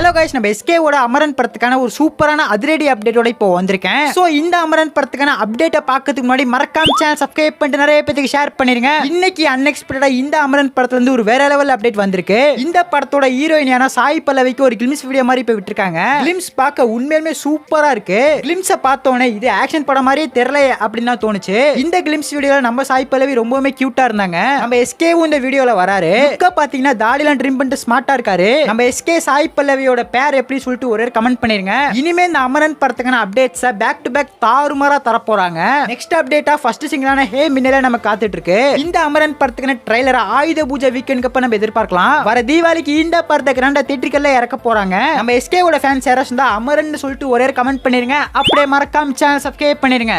Hello guys, நம்ம SK ஓட அமரன் படத்துக்கான ஒரு சூப்பரான அதிரடி அப்டேட்டோட இப்போ வந்திருக்கேன். சோ இந்த அமரன் படத்துக்கான அப்டேட்டை பார்க்கிறதுக்கு முன்னாடி மறக்காம சேனல் சப்ஸ்கிரைப் பண்ணிட்டு நிறைய பேருக்கு ஷேர் பண்ணிருங்க. இன்னைக்கு அன்எக்ஸ்பெக்டடா இந்த அமரன் படத்துல இருந்து ஒரு வேற லெவல் அப்டேட் வந்திருக்கு. இந்த படத்தோட ஹீரோயினான சாய் பல்லவிக்கு ஒரு கிளிம்ஸ் வீடியோ மாதிரி இப்ப விட்டுருக்காங்க. கிளிம்ஸ் பார்க்க உண்மையிலுமே சூப்பரா இருக்கு. கிளிம்ஸை பார்த்தோன்னே இது ஆக்ஷன் படம் மாதிரியே தெரியல அப்படின்னு தான் தோணுச்சு. இந்த கிளிம்ஸ் வீடியோல நம்ம சாய் பல்லவி ரொம்பவே கியூட்டா இருந்தாங்க. நம்ம SKவும் இந்த வீடியோல வராரு. பாத்தீங்கன்னா தாடிலாம் ட்ரிம் பண்ணிட்டு ஸ்மார்ட்டா இருக்காரு. நம்ம SK சாய் பல்லவியோட பேர் எப்படி சொல்லிட்டு ஒரே கமெண்ட் பண்ணிருங்க. இனிமே இந்த அமரன் படத்துக்கான அப்டேட்ஸ் பேக் டு பேக் தாறுமாறா தர போறாங்க. நெக்ஸ்ட் அப்டேட்டா ஃபர்ஸ்ட் சிங்கிளான ஹே மின்னலே நம்ம காத்துட்டு இருக்கு. இந்த அமரன் படத்துக்கான ட்ரைலர் ஆயுத பூஜை வீக்கெண்ட் அப்ப நம்ம எதிர்பார்க்கலாம். வர தீபாவளிக்கு இந்த படத்தை கிராண்டா தியேட்டர்ல இறக்க போறாங்க. நம்ம SK ஓட ஃபேன்ஸ் யாராச்சும் அமரன் சொல்லிட்டு ஒரே கமெண்ட் பண்ணிருங்க. அப்படியே மறக்காம சேனல் சப்ஸ்கிரைப் பண்ணிருங்க.